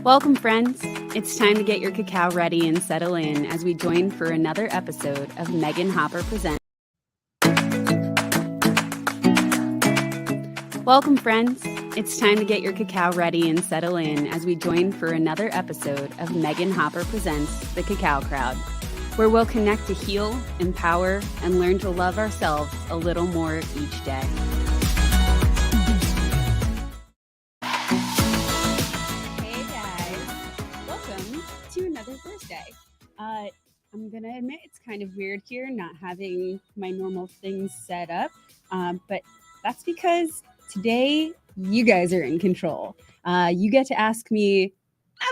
Welcome, friends. It's time to get your cacao ready and settle in as we join for another episode of Megan Hopper Presents. Welcome, friends. It's time to get your cacao ready and settle in as we join for another episode of Megan Hopper Presents The Cacao Crowd, where we'll connect to heal, empower, and learn to love ourselves a little more each day. Hey guys, welcome to another Thursday. I'm going to admit it's kind of weird here not having my normal things set up, but that's because today you guys are in control. You get to ask me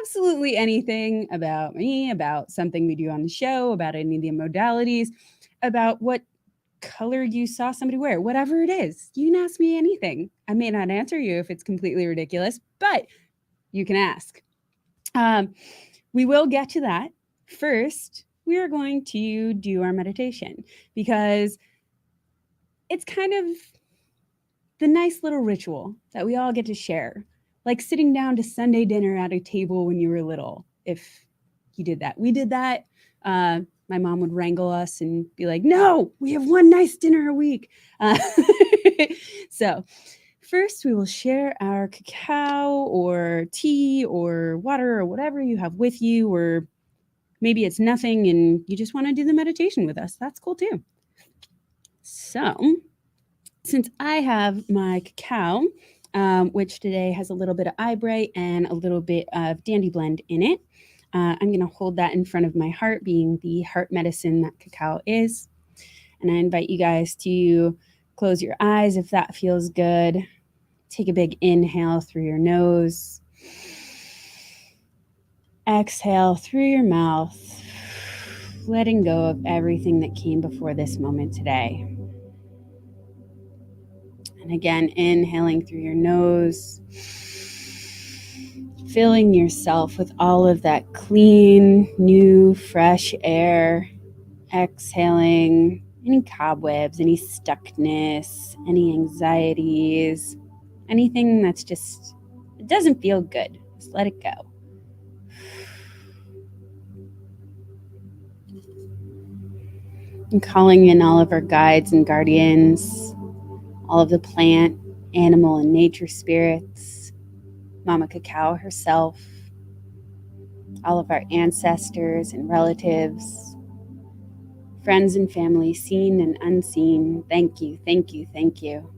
absolutely anything about me, about something we do on the show, about any of the modalities, about what color you saw somebody wear, whatever it is. You can ask me anything. I may not answer you if it's completely ridiculous, but you can ask. We will get to that. First, we are going to do our meditation because it's kind of the nice little ritual that we all get to share, like sitting down to Sunday dinner at a table when you were little. If you did that, we did that. My mom would wrangle us and be like, no, we have one nice dinner a week. So first, we will share our cacao or tea or water or whatever you have with you, or maybe it's nothing and you just want to do the meditation with us. That's cool too. So since I have my cacao, which today has a little bit of eye bright and a little bit of dandy blend in it, I'm going to hold that in front of my heart, being the heart medicine that cacao is. And I invite you guys to close your eyes if that feels good. Take a big inhale through your nose. Exhale through your mouth, letting go of everything that came before this moment today. And again, inhaling through your nose, filling yourself with all of that clean, new, fresh air. Exhaling any cobwebs, any stuckness, any anxieties, anything that's just, it doesn't feel good. Just let it go. And calling in all of our guides and guardians, all of the plant, animal, and nature spirits, Mama Cacao herself, all of our ancestors and relatives, friends and family, seen and unseen. Thank you, thank you, thank you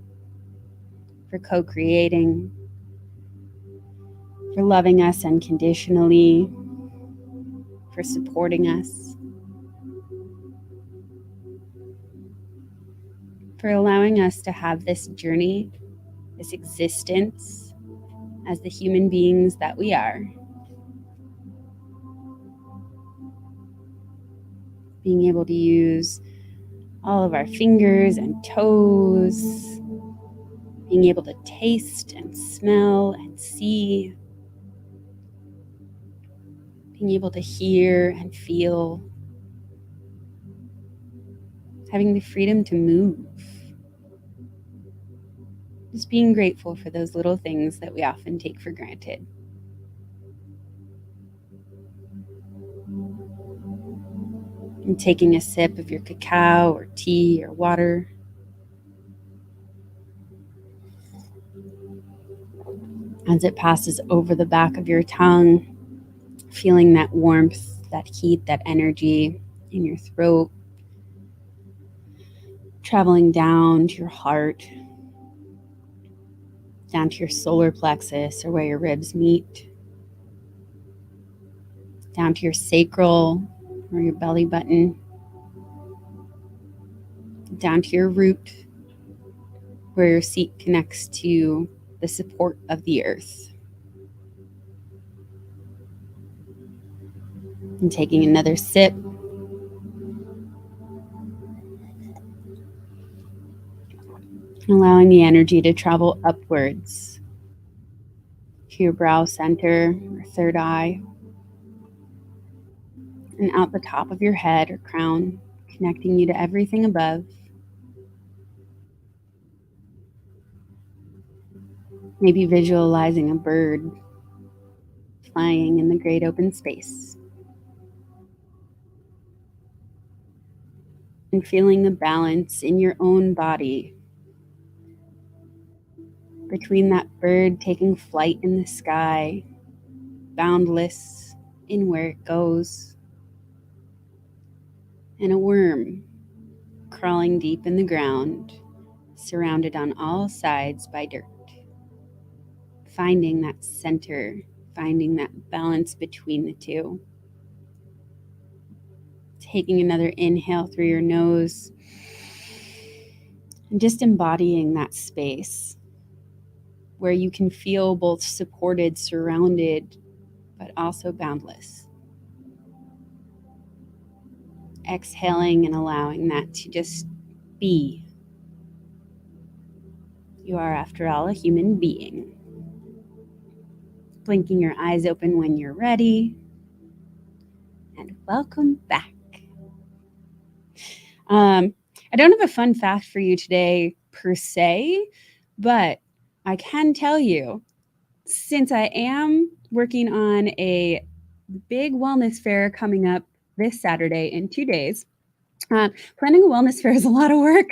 for co-creating, for loving us unconditionally, for supporting us, for allowing us to have this journey, this existence as the human beings that we are. Being able to use all of our fingers and toes, being able to taste and smell and see, being able to hear and feel, having the freedom to move. Just being grateful for those little things that we often take for granted. And taking a sip of your cacao or tea or water. As it passes over the back of your tongue, feeling that warmth, that heat, that energy in your throat, traveling down to your heart, down to your solar plexus or where your ribs meet, down to your sacral or your belly button, down to your root where your seat connects to the support of the earth. And taking another sip. Allowing the energy to travel upwards to your brow center or third eye, and out the top of your head or crown, connecting you to everything above. Maybe visualizing a bird flying in the great open space. And feeling the balance in your own body between that bird taking flight in the sky, boundless in where it goes, and a worm crawling deep in the ground, surrounded on all sides by dirt. Finding that center, finding that balance between the two. Taking another inhale through your nose and just embodying that space where you can feel both supported, surrounded, but also boundless. Exhaling and allowing that to just be. You are, after all, a human being. Blinking your eyes open when you're ready. And welcome back. I don't have a fun fact for you today per se, but I can tell you, since I am working on a big wellness fair coming up this Saturday in 2 days, planning a wellness fair is a lot of work.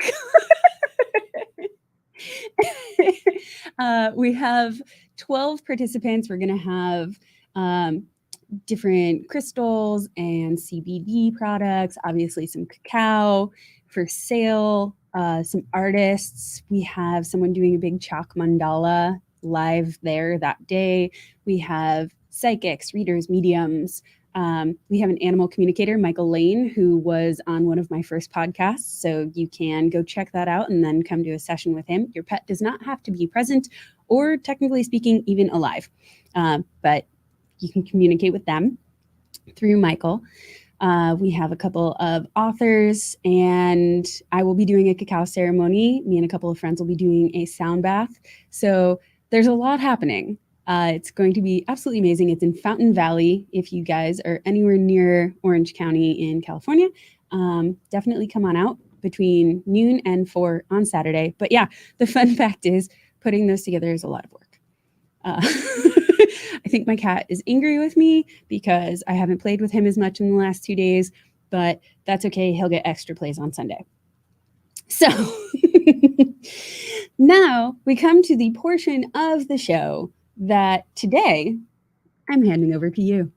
We have 12 participants. We're going to have different crystals and CBD products, obviously some cacao for sale, some artists. We have someone doing a big chalk mandala live there that day. We have psychics, readers, mediums. We have an animal communicator, Michael Lane, who was on one of my first podcasts. So you can go check that out and then come to a session with him. Your pet does not have to be present or, technically speaking, even alive. But you can communicate with them through Michael. We have a couple of authors, and I will be doing a cacao ceremony. Me and a couple of friends will be doing a sound bath. So there's a lot happening. It's going to be absolutely amazing. It's in Fountain Valley. If you guys are anywhere near Orange County in California, definitely come on out between noon and 4 on Saturday. But yeah, the fun fact is putting those together is a lot of work. I think my cat is angry with me because I haven't played with him as much in the last 2 days, but that's okay. He'll get extra plays on Sunday. So now we come to the portion of the show that today I'm handing over to you.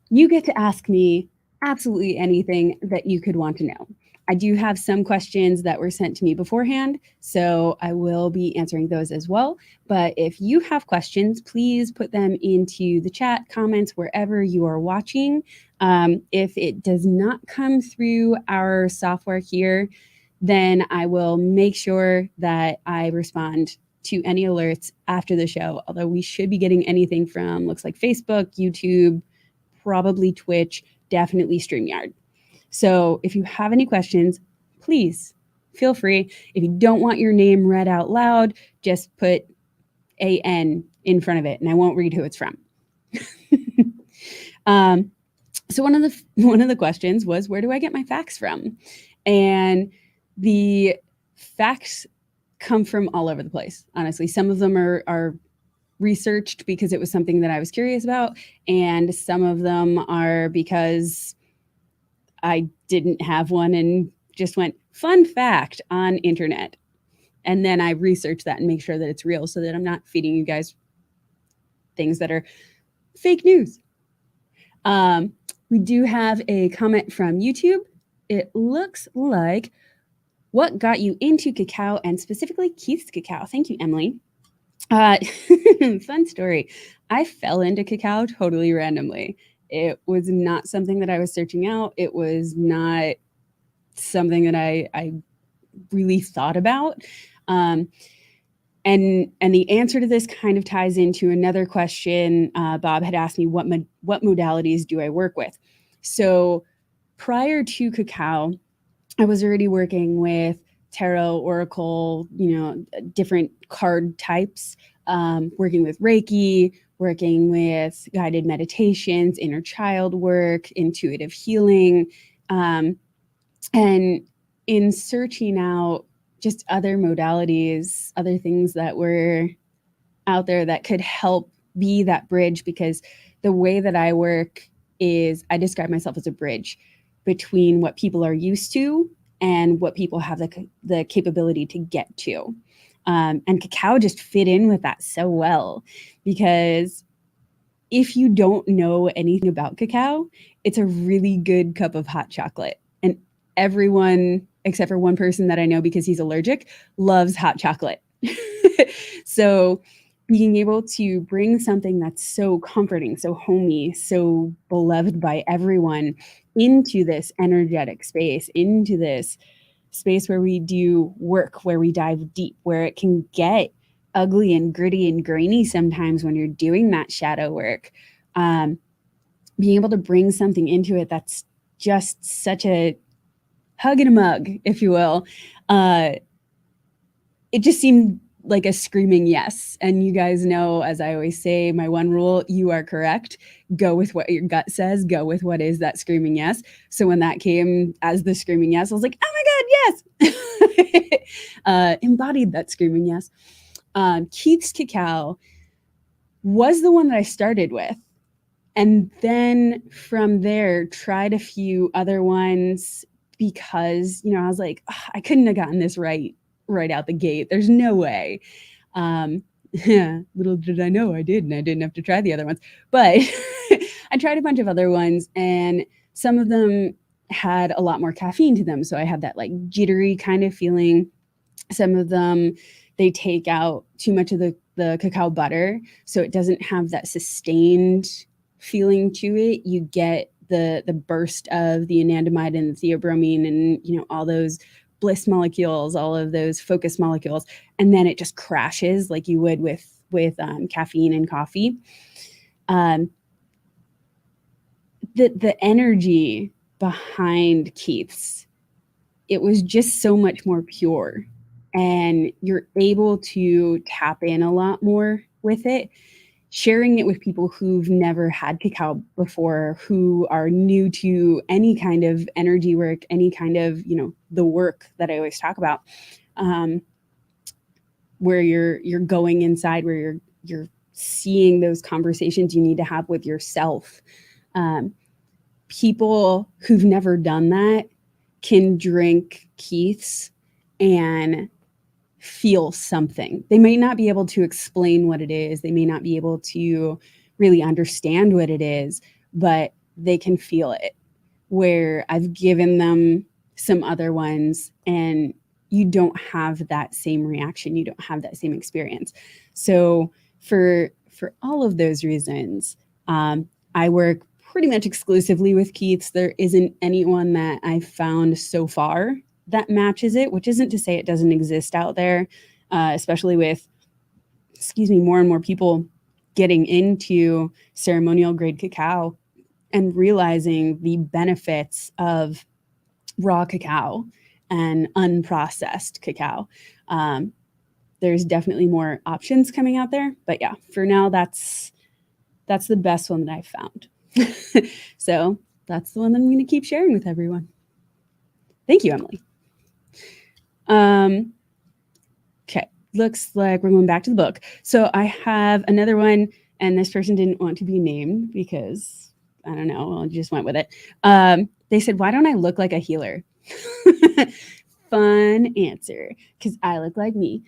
You get to ask me absolutely anything that you could want to know. I do have some questions that were sent to me beforehand, so I will be answering those as well. But if you have questions, please put them into the chat, comments, wherever you are watching. If it does not come through our software here, then I will make sure that I respond to any alerts after the show, although we should be getting anything from, looks like Facebook, YouTube, probably Twitch, definitely StreamYard. So if you have any questions, please feel free. If you don't want your name read out loud, just put AN in front of it, and I won't read who it's from. So one of the questions was, where do I get my facts from? And the facts come from all over the place. Honestly, some of them are researched because it was something that I was curious about, and some of them are because I didn't have one and just went, fun fact on internet. And then I research that and make sure that it's real so that I'm not feeding you guys things that are fake news. We do have a comment from YouTube. It looks like, what got you into cacao and specifically Keith's cacao? Thank you, Emily. Fun story. I fell into cacao totally randomly. It was not something that I was searching out. It was not something that I really thought about. And the answer to this kind of ties into another question. Bob had asked me, what modalities do I work with? So prior to cacao, I was already working with tarot, oracle, different card types, working with Reiki, working with guided meditations, inner child work, intuitive healing, and in searching out just other modalities, other things that were out there that could help be that bridge, because the way that I work is I describe myself as a bridge between what people are used to and what people have the capability to get to. And cacao just fit in with that so well, because if you don't know anything about cacao, it's a really good cup of hot chocolate. And everyone, except for one person that I know because he's allergic, loves hot chocolate. So being able to bring something that's so comforting, so homey, so beloved by everyone into this energetic space, into this space where we do work, where we dive deep, where it can get ugly and gritty and grainy sometimes when you're doing that shadow work. Being able to bring something into it that's just such a hug and a mug, if you will, it just seemed like a screaming yes. And you guys know, as I always say, my one rule: you are correct. Go with what your gut says. Go with what is that screaming yes. So when that came as the screaming yes, I was like, oh my God, yes. Embodied that screaming yes. Keith's Cacao was the one that I started with. And then from there, tried a few other ones because, I was like, oh, I couldn't have gotten this right out the gate. There's no way. Little did I know I did, and I didn't have to try the other ones. But I tried a bunch of other ones, and some of them had a lot more caffeine to them. So I had that like jittery kind of feeling. Some of them, they take out too much of the cacao butter, so it doesn't have that sustained feeling to it. You get the burst of the anandamide and the theobromine and all those bliss molecules, all of those focus molecules, and then it just crashes like you would with caffeine and coffee. The energy behind Keith's, it was just so much more pure, and you're able to tap in a lot more with it, sharing it with people who've never had cacao before, who are new to any kind of energy work, any kind of, the work that I always talk about, where you're going inside, where you're seeing those conversations you need to have with yourself. People who've never done that can drink Keith's and feel something. They may not be able to explain what it is. They may not be able to really understand what it is, but they can feel it. Where I've given them some other ones and you don't have that same reaction. You don't have that same experience. So for all of those reasons, I work pretty much exclusively with Keith's. There isn't anyone that I've found so far that matches it, which isn't to say it doesn't exist out there, especially with, more and more people getting into ceremonial grade cacao and realizing the benefits of raw cacao and unprocessed cacao. There's definitely more options coming out there, but yeah, for now, that's the best one that I've found. So that's the one that I'm going to keep sharing with everyone. Thank you, Emily. Okay, looks like we're going back to the book. So I have another one, and this person didn't want to be named because, I don't know, I just went with it. They said, why don't I look like a healer? Fun answer, because I look like me.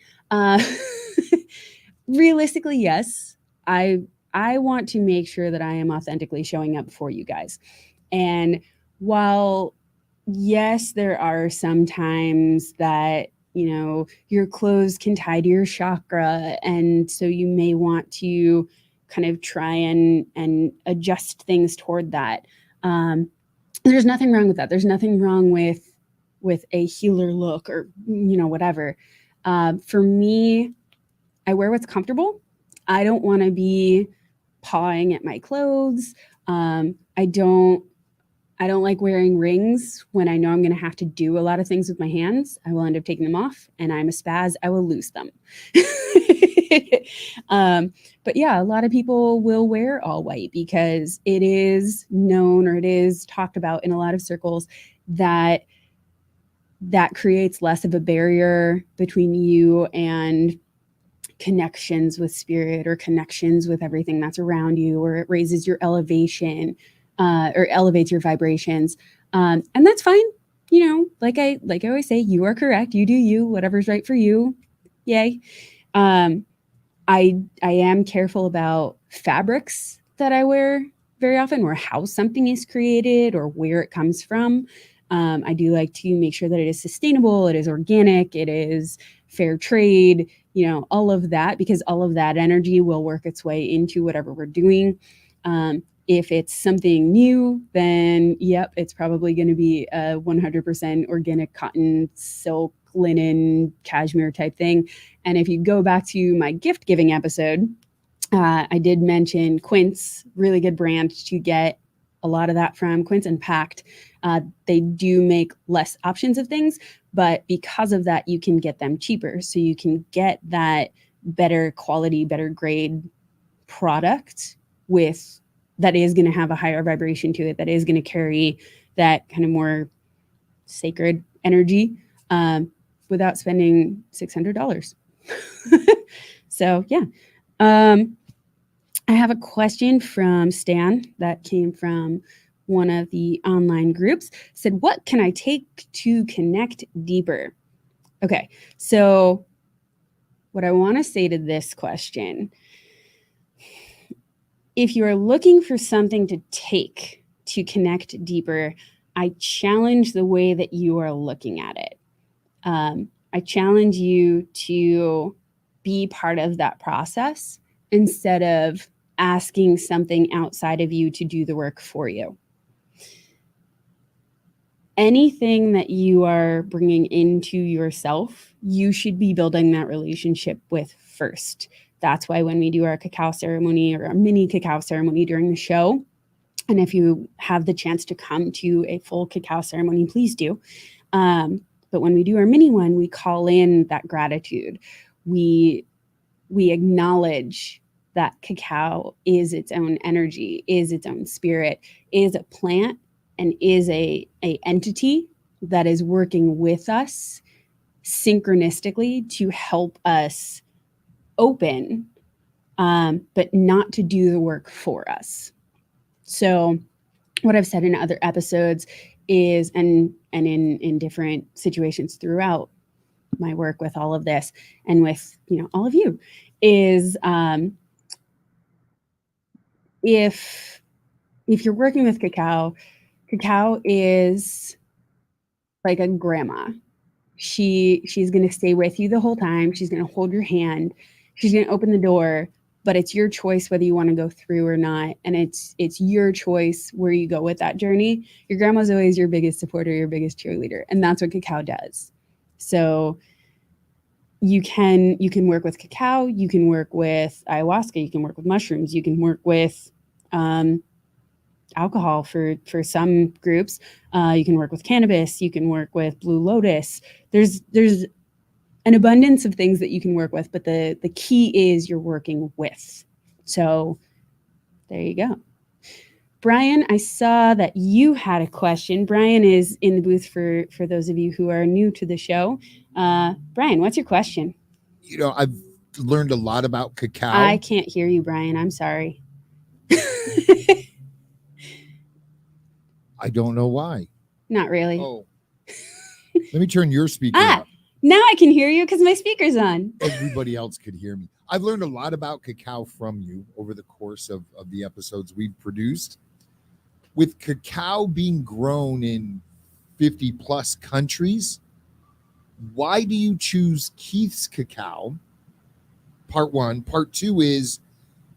Realistically, yes. I want to make sure that I am authentically showing up for you guys. And while, yes, there are some times that, your clothes can tie to your chakra, and so you may want to kind of try and adjust things toward that. There's nothing wrong with that. There's nothing wrong with a healer look or, whatever. For me, I wear what's comfortable. I don't want to be pawing at my clothes. I don't like wearing rings when I know I'm going to have to do a lot of things with my hands. I will end up taking them off, and I'm a spaz. I will lose them. But yeah, a lot of people will wear all white because it is known, or it is talked about in a lot of circles, that creates less of a barrier between you and connections with spirit or connections with everything that's around you, or it raises your elevation or elevates your vibrations. And that's fine. Like I always say, you are correct. You do you. Whatever's right for you. Yay. Um, I am careful about fabrics that I wear very often, or how something is created, or where it comes from. I do like to make sure that it is sustainable, it is organic, it is fair trade, all of that, because all of that energy will work its way into whatever we're doing. If it's something new, then yep, it's probably going to be a 100% organic cotton, silk, linen, cashmere type thing. And if you go back to my gift giving episode, I did mention Quince, really good brand to get a lot of that from. Quince and Pact. They do make less options of things, but because of that, you can get them cheaper. So you can get that better quality, better grade product with that is going to have a higher vibration to it, that is going to carry that kind of more sacred energy without spending $600. So yeah. I have a question from Stan that came from one of the online groups. Said, what can I take to connect deeper? Okay, so what I want to say to this question, if you are looking for something to take to connect deeper, I challenge the way that you are looking at it. I challenge you to be part of that process instead of asking something outside of you to do the work for you. Anything that you are bringing into yourself, you should be building that relationship with first. That's why when we do our cacao ceremony, or our mini cacao ceremony during the show, and if you have the chance to come to a full cacao ceremony, please do. But when we do our mini one, we call in that gratitude. We acknowledge that cacao is its own energy, is its own spirit, is a plant, and is a entity that is working with us synchronistically to help us open, but not to do the work for us. So what I've said in other episodes is, and in different situations throughout my work with all of this and with all of you, is if you're working with cacao is like a grandma. She's going to stay with you the whole time. She's going to hold your hand. She's going to open the door, but it's your choice whether you want to go through or not. And it's your choice where you go with that journey. Your grandma's always your biggest supporter, your biggest cheerleader. And that's what cacao does. So you can work with cacao, you can work with ayahuasca, you can work with mushrooms, you can work with alcohol for some groups. You can work with cannabis, you can work with blue lotus. There's an abundance of things that you can work with, but the key is you're working with. So there you go. Brian, I saw that you had a question. Brian is in the booth for those of you who are new to the show. Brian, what's your question? I've learned a lot about cacao. I can't hear you, Brian. I'm sorry. I don't know why. Not really. Oh. Let me turn your speaker up. Now I can hear you because my speaker's on. Everybody else could hear me. I've learned a lot about cacao from you over the course of the episodes we've produced. With cacao being grown in 50 plus countries, why do you choose Keith's cacao? Part one. Part two is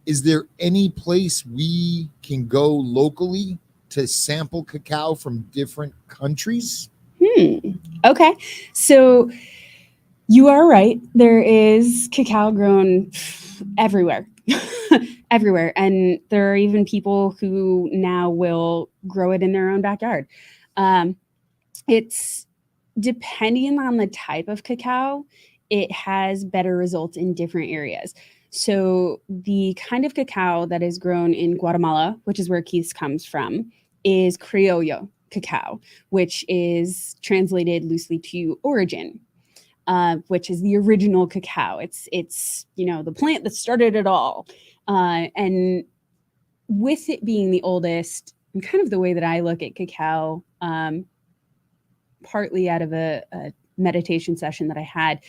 there any place we can go locally to sample cacao from different countries? Okay. So you are right. There is cacao grown everywhere. Everywhere. And there are even people who now will grow it in their own backyard. It's depending on the type of cacao, it has better results in different areas. So the kind of cacao that is grown in Guatemala, which is where Keith's comes from, is Criollo cacao, which is translated loosely to origin. which is the original cacao. It's the plant that started it all, and with it being the oldest, and kind of the way that I look at cacao, partly out of a meditation session that I had,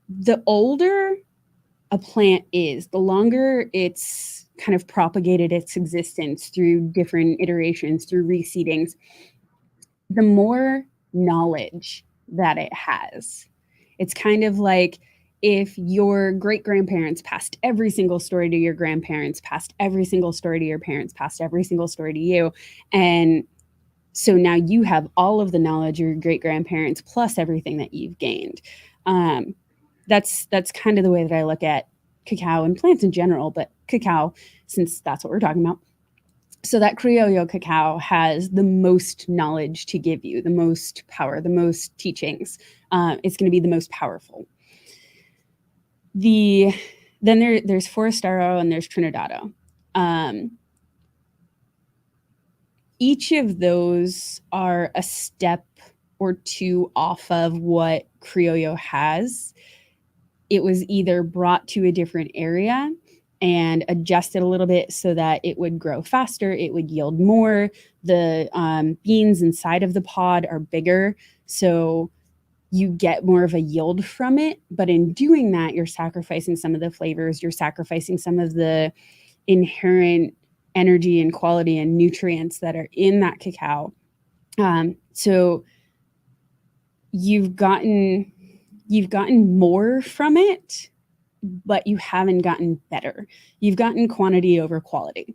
the older a plant is, the longer it's kind of propagated its existence through different iterations, through reseedings, the more knowledge that it has. It's kind of like if your great grandparents passed every single story to your grandparents, passed every single story to your parents, passed every single story to you. And so now you have all of the knowledge of your great grandparents plus everything that you've gained. That's kind of the way that I look at cacao and plants in general, but cacao, since that's what we're talking about. So that Criollo cacao has the most knowledge to give you, the most power, the most teachings. It's going to be the most powerful. Then there's Forastero and there's Trinidado. Each of those are a step or two off of what Criollo has. It was either brought to a different area and adjusted a little bit so that it would grow faster, it would yield more. The beans inside of the pod are bigger, so you get more of a yield from it. But in doing that, you're sacrificing some of the flavors, you're sacrificing some of the inherent energy and quality and nutrients that are in that cacao. So you've gotten more from it, but you haven't gotten better. You've gotten quantity over quality.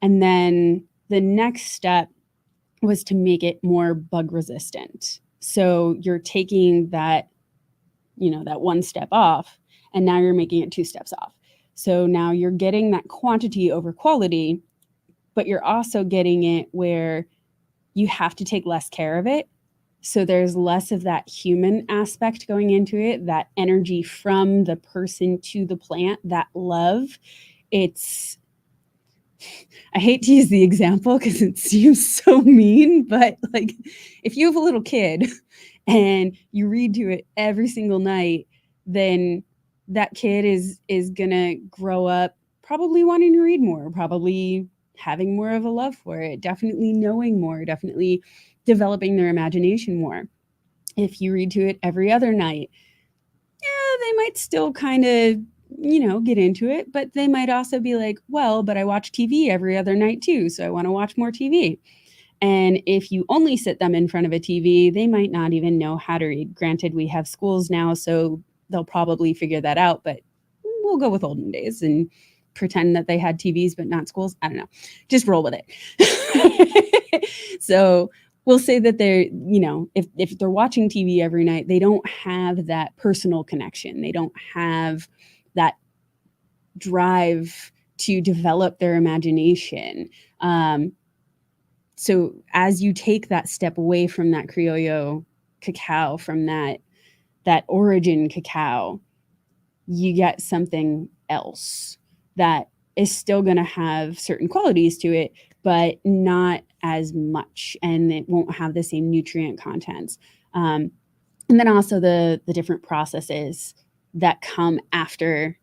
And then the next step was to make it more bug resistant. So you're taking that one step off, and now you're making it 2 steps off. So now you're getting that quantity over quality, but you're also getting it where you have to take less care of it. So there's less of that human aspect going into it, that energy from the person to the plant, that love. I hate to use the example because it seems so mean, but like if you have a little kid and you read to it every single night, then that kid is gonna grow up probably wanting to read more, probably having more of a love for it, definitely knowing more, definitely developing their imagination more. If you read to it every other night, they might still kind of get into it, but they might also be like, well, but I watch TV every other night too, so I want to watch more TV. And if you only sit them in front of a TV, they might not even know how to read. Granted, we have schools now, so they'll probably figure that out, but we'll go with olden days and pretend that they had TVs but not schools. I don't know. Just roll with it. So we'll say that they're, if they're watching TV every night, they don't have that personal connection. They don't have that drive to develop their imagination. So as you take that step away from that Criollo cacao, from that origin cacao, you get something else that is still going to have certain qualities to it, but not as much, and it won't have the same nutrient contents. And then also the different processes that come after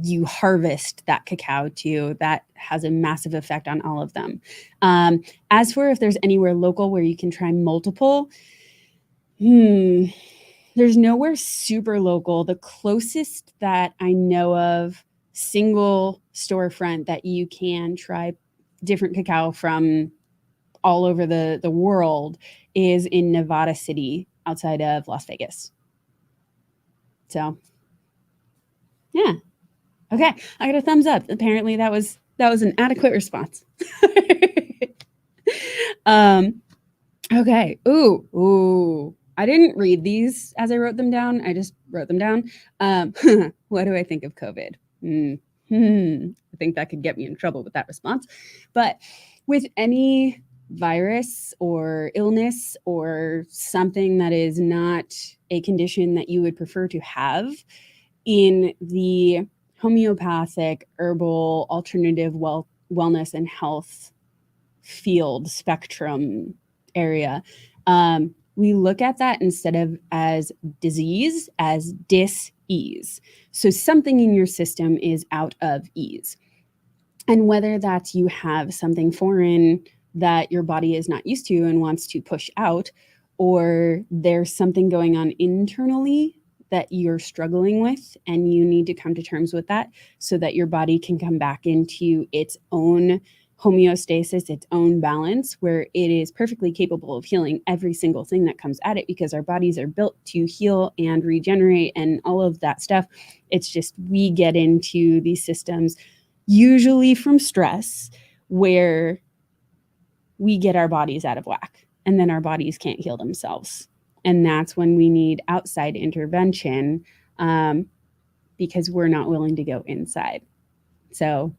you harvest that cacao too, that has a massive effect on all of them. As for if there's anywhere local where you can try multiple, there's nowhere super local. The closest that I know of single storefront that you can try different cacao from all over the world is in Nevada City outside of Las Vegas. So yeah. Okay, I got a thumbs up. Apparently that was an adequate response. Okay. Ooh. I didn't read these as I wrote them down. I just wrote them down. What do I think of COVID? I think that could get me in trouble with that response. But with any virus or illness or something that is not a condition that you would prefer to have, in the homeopathic, herbal, alternative wellness and health field spectrum area, we look at that instead of as disease, as dis-ease. So something in your system is out of ease. And whether that's you have something foreign that your body is not used to and wants to push out, or there's something going on internally that you're struggling with and you need to come to terms with that so that your body can come back into its own homeostasis, its own balance, where it is perfectly capable of healing every single thing that comes at it, because our bodies are built to heal and regenerate and all of that stuff. It's just we get into these systems usually from stress where we get our bodies out of whack and then our bodies can't heal themselves. And that's when we need outside intervention, because we're not willing to go inside. So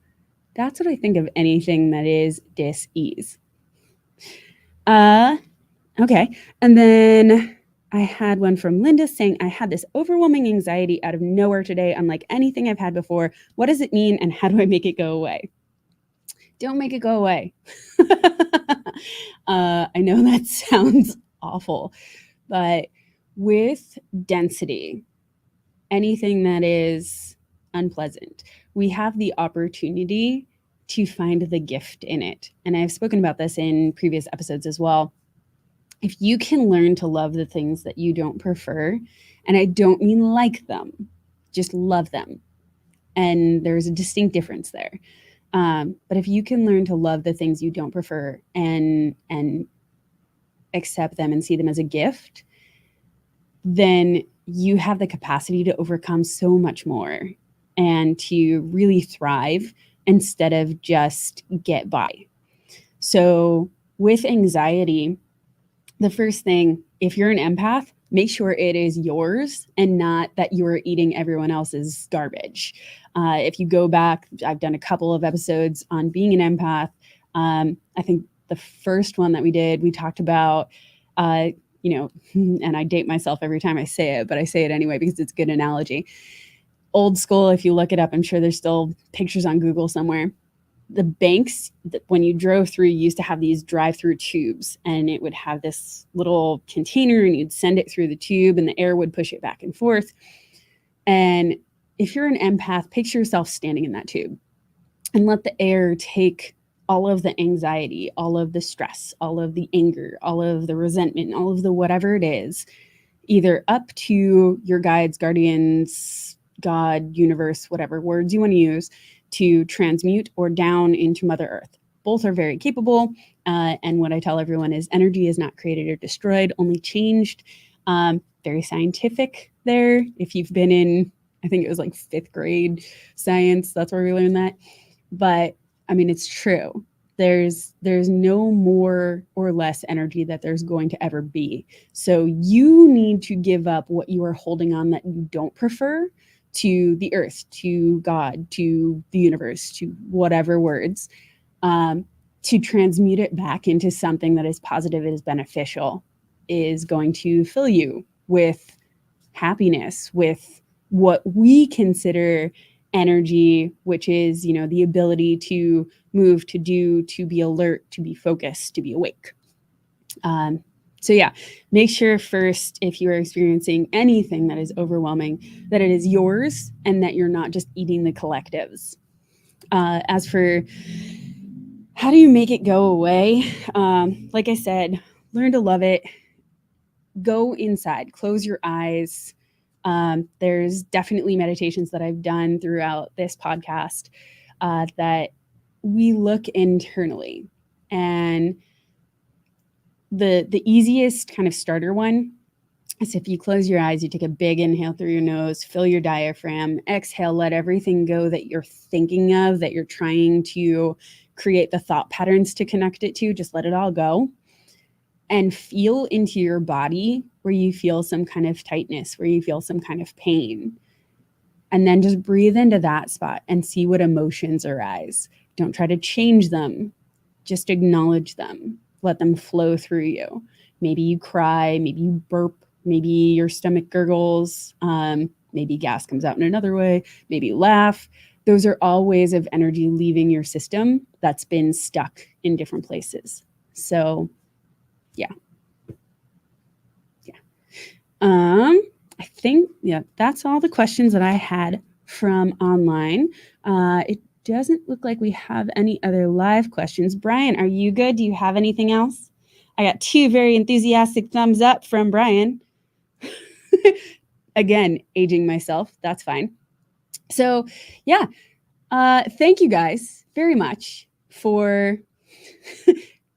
that's what I think of anything that is dis-ease. Okay. And then I had one from Linda saying, I had this overwhelming anxiety out of nowhere today, unlike anything I've had before. What does it mean and how do I make it go away? Don't make it go away. I know that sounds awful, but with density, anything that is unpleasant, we have the opportunity to find the gift in it. And I've spoken about this in previous episodes as well. If you can learn to love the things that you don't prefer, and I don't mean like them, just love them. And there's a distinct difference there. But if you can learn to love the things you don't prefer and accept them and see them as a gift, then you have the capacity to overcome so much more and to really thrive instead of just get by. So with anxiety, the first thing, if you're an empath, make sure it is yours and not that you're eating everyone else's garbage. If you go back, I've done a couple of episodes on being an empath. I think the first one that we did, we talked about, and I date myself every time I say it, but I say it anyway because it's a good analogy. Old school, if you look it up, I'm sure there's still pictures on Google somewhere. The banks, when you drove through, you used to have these drive-through tubes, and it would have this little container and you'd send it through the tube and the air would push it back and forth. And if you're an empath, picture yourself standing in that tube and let the air take all of the anxiety, all of the stress, all of the anger, all of the resentment, all of the whatever it is, either up to your guides, guardians, God, universe, whatever words you want to use, to transmute, or down into Mother Earth. Both are very capable. And what I tell everyone is energy is not created or destroyed, only changed. Very scientific there. If you've been in, I think it was like 5th grade science, that's where we learned that. But I mean, it's true. There's no more or less energy that there's going to ever be. So you need to give up what you are holding on that you don't prefer to the earth, to God, to the universe, to whatever words, to transmute it back into something that is positive, is beneficial, is going to fill you with happiness, with what we consider energy, which is, the ability to move, to do, to be alert, to be focused, to be awake. So yeah, make sure first, if you are experiencing anything that is overwhelming, that it is yours and that you're not just eating the collectives. As for how do you make it go away? Like I said, learn to love it. Go inside, close your eyes. There's definitely meditations that I've done throughout this podcast that we look internally. And the easiest kind of starter one is if you close your eyes, you take a big inhale through your nose, fill your diaphragm, exhale, let everything go that you're thinking of, that you're trying to create the thought patterns to connect it to, just let it all go. And feel into your body where you feel some kind of tightness, where you feel some kind of pain. And then just breathe into that spot and see what emotions arise. Don't try to change them. Just acknowledge them. Let them flow through you. Maybe you cry, maybe you burp, maybe your stomach gurgles, maybe gas comes out in another way, maybe you laugh. Those are all ways of energy leaving your system that's been stuck in different places. So, yeah. I think, yeah, that's all the questions that I had from online. It doesn't look like we have any other live questions. Brian, are you good? Do you have anything else? I got two very enthusiastic thumbs up from Brian. Again, aging myself. That's fine. So, yeah, thank you guys very much for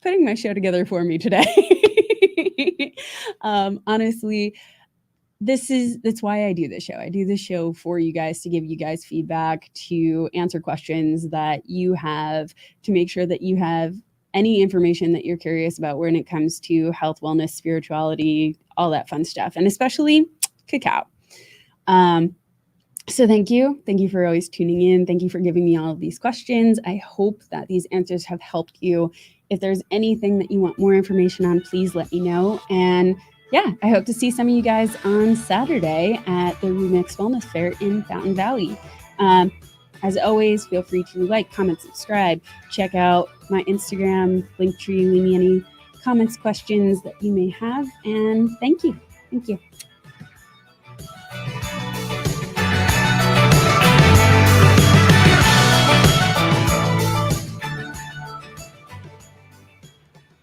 putting my show together for me today. Honestly, that's why I do this show. I do this show for you guys, to give you guys feedback, to answer questions that you have, to make sure that you have any information that you're curious about when it comes to health, wellness, spirituality, all that fun stuff, and especially cacao. So thank you. Thank you for always tuning in. Thank you for giving me all of these questions. I hope that these answers have helped you. If there's anything that you want more information on, please let me know. And yeah, I hope to see some of you guys on Saturday at the Remix Wellness Fair in Fountain Valley. As always, feel free to like, comment, subscribe, check out my Instagram, Linktree, leave me any comments, questions that you may have. And thank you. Thank you.